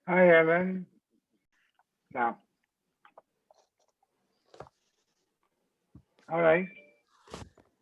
Hi, Ellen. Now, all right.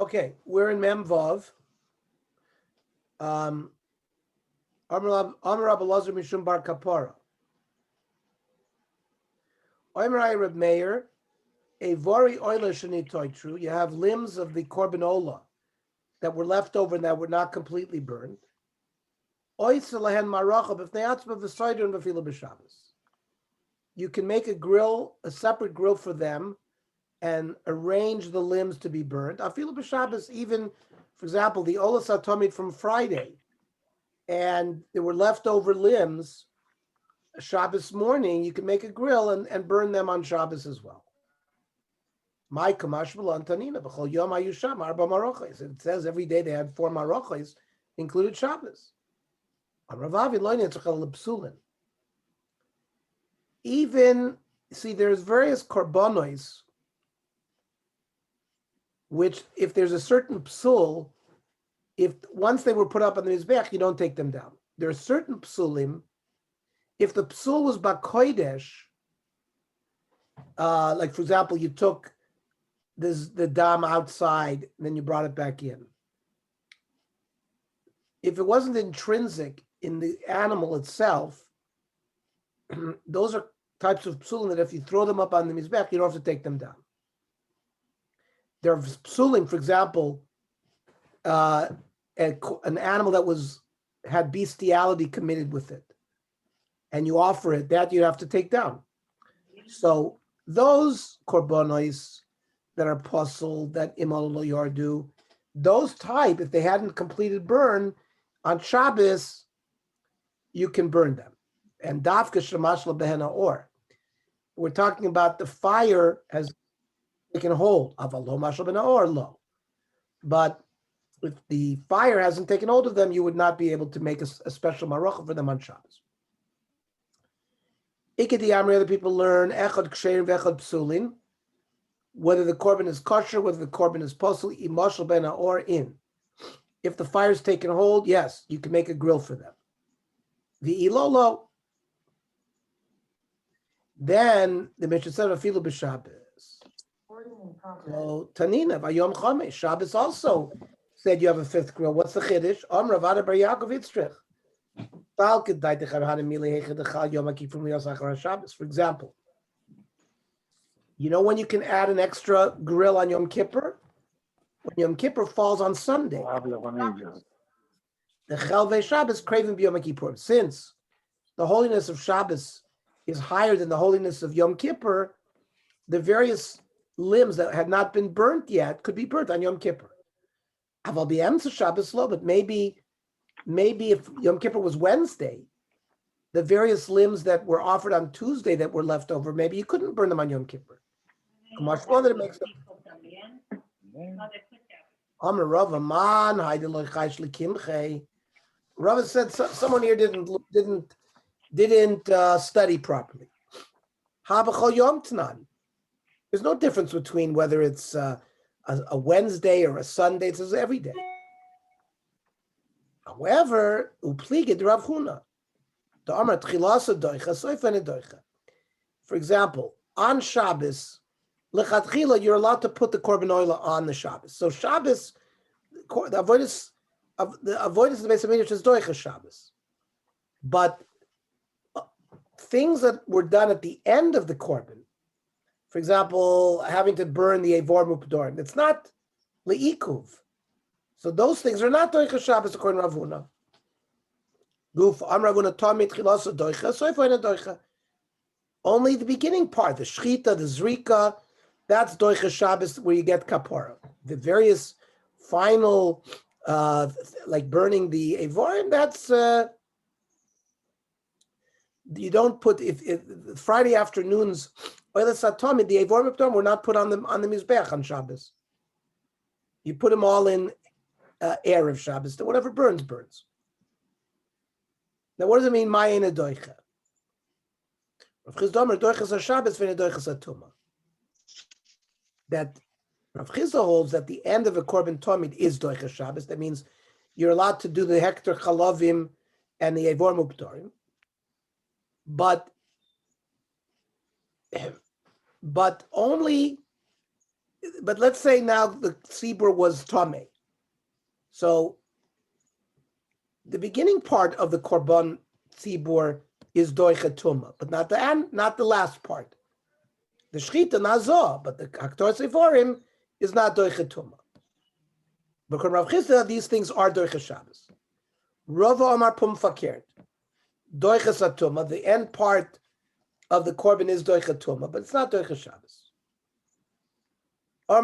Okay, we're in Mem Vav. Amar Rabbi Lazar Mishum Bar Kapara. Oimrai Reb Meir, a vari oila shani toitru. You have limbs of the korban ola that were left over and that were not completely burned. Oisalahen marachah b'fnei v'soider and v'fila b'shabbos. You can make a grill, a separate grill for them, and arrange the limbs to be burnt. Afilu b'Shabbos, even, for example, the Ola Satomid from Friday, and there were leftover limbs, Shabbos morning, you can make a grill and burn them on Shabbos as well. My kamash v'lantanina b'chol yom ayusham arba maroches. It says every day they had 4 maroches, included Shabbos. Amravavi lo nitzachal l'psulin. Even, see, there's various korbanos which, if there's a certain psul, if once they were put up on the mizbech, you don't take them down. There are certain psulim. If the psul was bakoidesh, like for example, you took the dam outside, and then you brought it back in. If it wasn't intrinsic in the animal itself, those are types of psulim that if you throw them up on the mizbech, you don't have to take them down. There are psulim, for example, an animal that had bestiality committed with it, and you offer it, that you have to take down. So those korbanos that are puzzled, that imal lo yardu, those type, if they hadn't completed burn on Shabbos, you can burn them. And dafka shamash lebehena or, we're talking about the fire has taken hold of a lo mashal ben or lo, but if the fire hasn't taken hold of them, you would not be able to make a special marocha for them on Shabbos. Ikedi Amri, other people learn echad ksherim v'echad psulin, whether the korban is kosher, whether the korban is posel, imashal ben or in. If the fire's taken hold, yes, you can make a grill for them. The ilolo, then the Mishnah said afilu b'Shabbos. So Tanina, Vayom Chomesh, Shabbos also said you have a 5th grill. What's the chiddush? Amra Vada Bar Yaakov Yitzrich. For example, you know when you can add an extra grill on Yom Kippur? When Yom Kippur falls on Sunday. The Chelvei Shabbos craving b'Yom Kippur. Since the holiness of Shabbos is higher than the holiness of Yom Kippur, the various limbs that had not been burnt yet could be burnt on Yom Kippur. Aval b'emtza Shabbos lo, but maybe if Yom Kippur was Wednesday, the various limbs that were offered on Tuesday that were left over, maybe you couldn't burn them on Yom Kippur. Rava said someone here didn't study properly. There's no difference between whether it's a Wednesday or a Sunday. It says every day. However, upligid Rav Huna, for example, on Shabbos, lechatchila, you're allowed to put the korban oil on the Shabbos. So Shabbos, the avoidance of the Beis Hamikdash is doicha Shabbos, but things that were done at the end of the korban, for example, having to burn the Eivor Mupdorim, it's not le'ikuv. So those things are not doicha Shabbos according to Rav Huna. Guf am Rav Huna tamid chilasa doicha, soifoina doicha. Only the beginning part, the shchita, the zrika, that's doicha Shabbos where you get kapara. The various final, like burning the Eivorim, that's you don't put if Friday afternoons. The Eivorim Mupdorim were not put on the mizbech on Shabbos. You put them all in Erev Shabbos. Whatever burns. Now, what does it mean? Ma'ena doicha. Rav Chizda doichas Shabbos v'ne doichas atuma. That Rav Chizda holds that the end of a korban tamid is doichas Shabbos. That means you're allowed to do the hektar chalavim and the Eivor Mupdorim. but only. But let's say now the tzibur was tameh. So the beginning part of the korban tzibur is doicha tuma, but not the last part. The shchita nazah, but the aktor seforim is not doicha tuma. But Rav Chisda, these things are doicha Shabbos. Rava Amar Pum Fakir, doicha satuma. The end part of the korban is doicha tuma, but it's not doicha Shabbos. I'll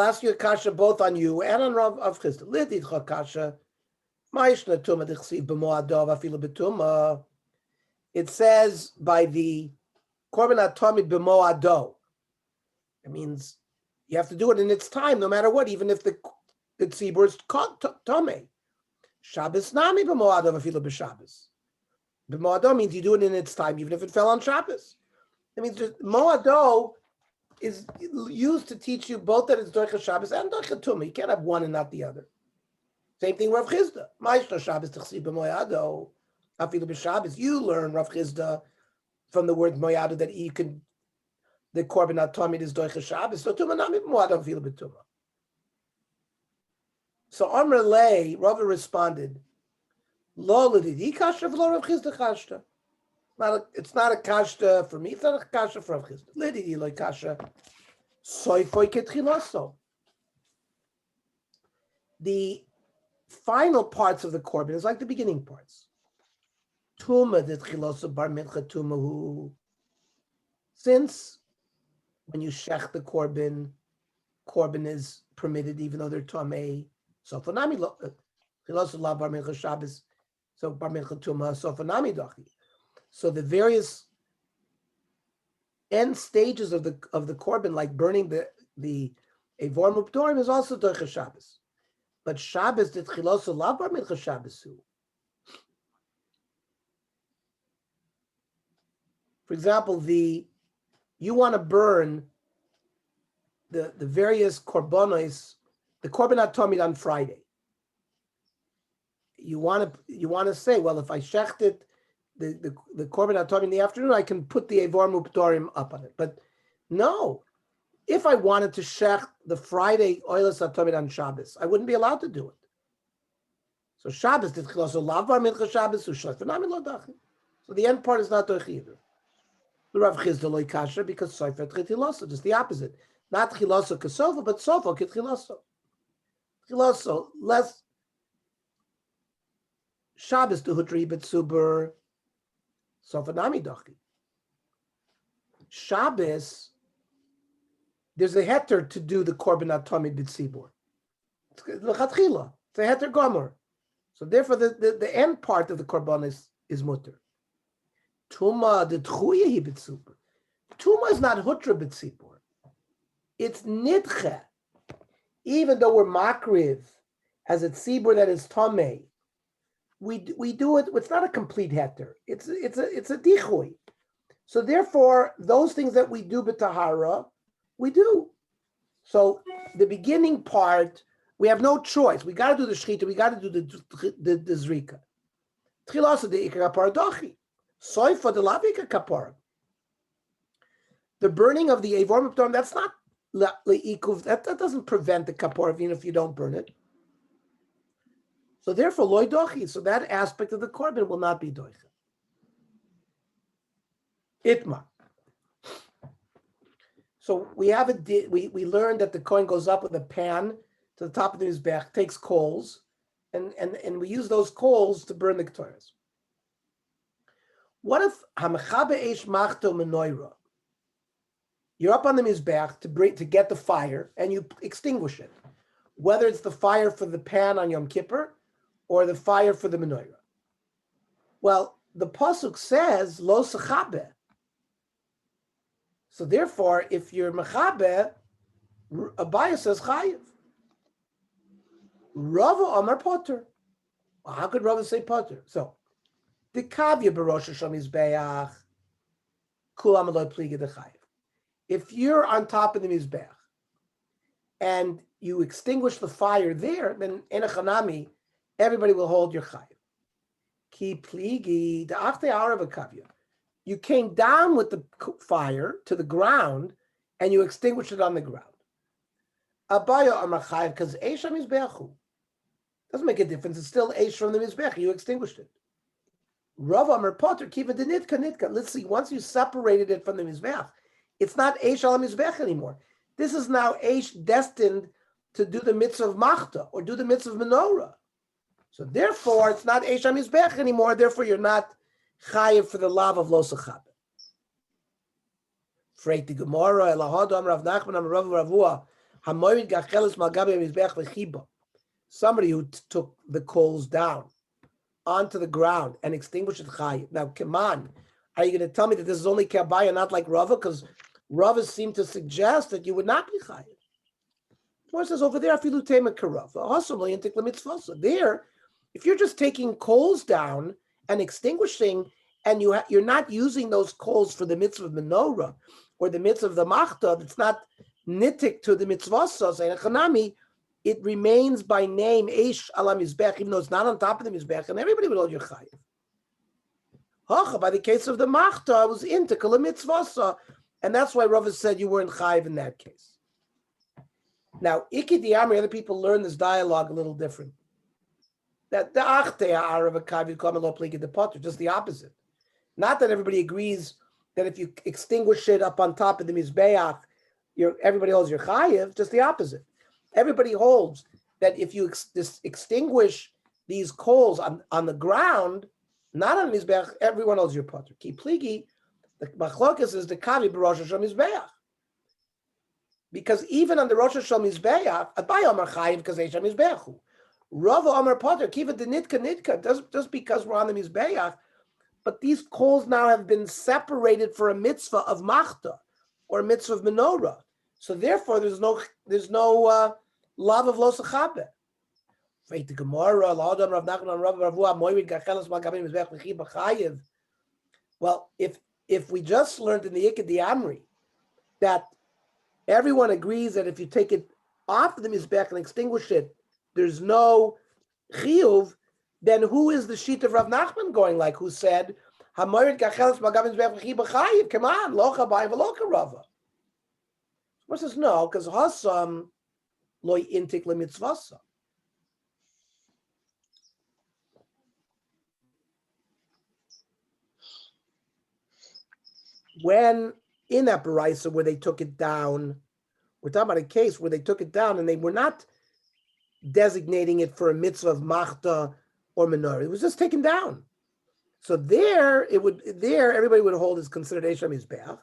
ask you a kasha both on you and on Rav of Chisda. Lididcha kasha, ma'ishna tuma dichsiv b'mo'adov afilu b'tuma. It says by the korban atomid b'mo'ado. It means you have to do it in its time, no matter what, even if the tzibur is tomei. Shabbos nami b'mo'adov afilu b'Shabbos. B'mo'ado means you do it in its time, even if it fell on Shabbos. It means mo'ado is used to teach you both that it's doicha Shabbos and doicha tuma. You can't have one and not the other. Same thing Rav Chisda. Ma'ishna Shabbos tichsi b'mo'ado afilu b'Shabbos. You learn Rav Chisda from the word mo'ado that you can. The korban atomid is doicha Shabbos. So tuma nami b'mo'ado afilu b'tuma. So Amr Lei, Rav responded, Lo l'didi kasha v'lo Rav Chisda kasha. It's not a kasha for me. It's not a kasha for Rav Chisda. L'didi lo kasha. Soifoi ketchilaso. The final parts of the korban is like the beginning parts. Tuma detchilaso bar mincha tumahu. Since when you shech the korban is permitted even though they're tamei. So fanami chilaso la bar mincha Shabbos. So bar mincha tuma. So fanami dachi. So the various end stages of the korban, like burning the Eivor Muptorim, is also doicha Shabbos. But Shabbos did chiloso lav bar mincha Shabbosu. For example, you want to burn the various korbanos, the korban atomid on Friday. You want to say, well, if I shecht it, the korban atomid in the afternoon, I can put the Eivor Muptorim up on it. But no, if I wanted to shecht the Friday oilus atomid on Shabbos, I wouldn't be allowed to do it. So Shabbos did chiloso lav bar mincha Shabbos u'shlefanami lo dachi. So the end part is not doich either. The Rav Chisda lo kasha because soifet chitiloso, just the opposite. Not chiloso kasofo, but sofo kit chiloso. Chiloso less Shabbos to hutri betzubur sofanami dachi. Shabbos, there's a heter to do the korban atomid b'tzibur. It's lechatchila. It's a heter gomer. So therefore, the end part of the korban is mutter. Tuma the tchuya b'tzibur. Tuma is not hutra b'tzibur. It's nidche. Even though we're makriv as a tzibur that is tamei, we do it. It's not a complete heter. It's a dichui. So therefore, those things that we do b'tahara, we do. So the beginning part, we have no choice. We got to do the shechita. We got to do the zrika. Tchilasa de ikar kapara dachi. Soifa de lavika kapara. The burning of the Eivor Muptorim, that's not le'ikuv. That doesn't prevent the kapara even if you don't burn it. So therefore, loy dochi. So that aspect of the korban will not be doicha. Itma. So we have we learned that the kohen goes up with a pan to the top of the mizbech, takes coals, and we use those coals to burn the ketores. What if hamachabe eish machto menoira? You're up on the mizbech to get the fire, and you extinguish it, whether it's the fire for the pan on Yom Kippur or the fire for the menorah. Well, the pasuk says lo sechabe. So therefore, if you're mechabe, Abaya says chayiv. Rava Amar Potter. Well, how could Rava say Potter? So the kavya barosha shamizbeach kulam aloy pliga dechayiv. If you're on top of the mizbeach and you extinguish the fire there, then in a chanami, everybody will hold your chayiv. Ki pligi the achte aravakavya. You came down with the fire to the ground and you extinguished it on the ground. Abaya Amachayev, because Eish HaMizbechu. Doesn't make a difference. It's still Eish from the Mizbech. You extinguished it. Rav Amar Potter, Kiva de Nitka. Let's see, once you separated it from the Mizbech, it's not Eish al Mizbech anymore. This is now Eish destined to do the mitzvah of Machta or do the mitzvah of Menorah. So therefore, it's not Eish HaMizbech anymore. Therefore, you're not Chayev for the lav of Lo Sachabe. Freit the Gemara, Elahad Amar Rav Nachman Amar Rav Ravua, Hamoyid Gachelis Malgabe Mizbech Lechiba. Somebody who took the coals down onto the ground and extinguished it Chayev. Now, come on, are you going to tell me that this is only Kabaya, not like Rava? Because Rava seemed to suggest that you would not be Chayev. Gemara says over there, Afilu Tema Karav, Hasam Le'intik L'mitzvasa. There, if you're just taking coals down and extinguishing, and you're not using those coals for the mitzvah of menorah or the mitzvah of the machta, it's not nitik to the mitzvah, saying Chanami, it remains by name Eish ala Mizbech, even though it's not on top of the Mizbech, and everybody would hold your chayiv. Hacha, by the case of the machta, it was into kala mitzvah, and that's why Rava said you weren't chayiv in that case. Now, Iki Diamri, other people learn this dialogue a little different. That the achte ha'aravav you come and lo pligi the potter, just the opposite. Not that everybody agrees that if you extinguish it up on top of the mizbeach, everybody holds your chayiv. Just the opposite. Everybody holds that if you extinguish these coals on the ground, not on the mizbeach, everyone holds your potter. Ki pligi, the machlokas is the kavi b'rosh hashem mizbeach. Because even on the rosh hashem mizbeach, abayah amar chayiv because hashem mizbeachu. Rava Amar Potter, Kiva de Nitka, just because we're on the Mizbeach, but these coals now have been separated for a mitzvah of Machta or a mitzvah of Menorah. So therefore, there's no love of Lo Sachabe. Well, if we just learned in the Yikad Amri that everyone agrees that if you take it off of the Mizbeach and extinguish it, there's no chiyuv, then who is the sheet of Rav Nachman going like, who said, Hamoyed gachelis magavin zbeach chayiv, come on, lo chabai v'lo karava. What says no, because hasam loy intik lemitzvasa. When in that baraisa where they took it down, we're talking about a case where they took it down and they were not designating it for a mitzvah of machta or menorah. It was just taken down. So there, everybody would hold as considered Eish HaMizbeach.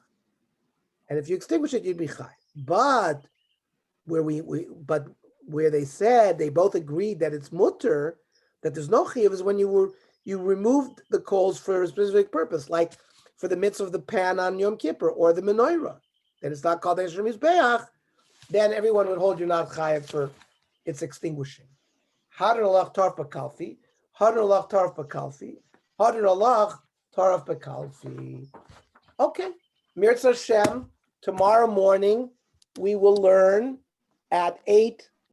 And if you extinguish it, you'd be chai. But where they said they both agreed that it's mutter, that there's no chiyuv, is when you removed the coals for a specific purpose, like for the mitzvah of the pan on Yom Kippur or the menorah. Then it's not called Eish HaMizbeach. Then everyone would hold you not chayav for its extinguishing. Hadar alach tarf b'kalfi, hadar alach tarf b'kalfi, hadar alach tarf b'kalfi. Okay, Mirza Hashem, tomorrow morning we will learn at 8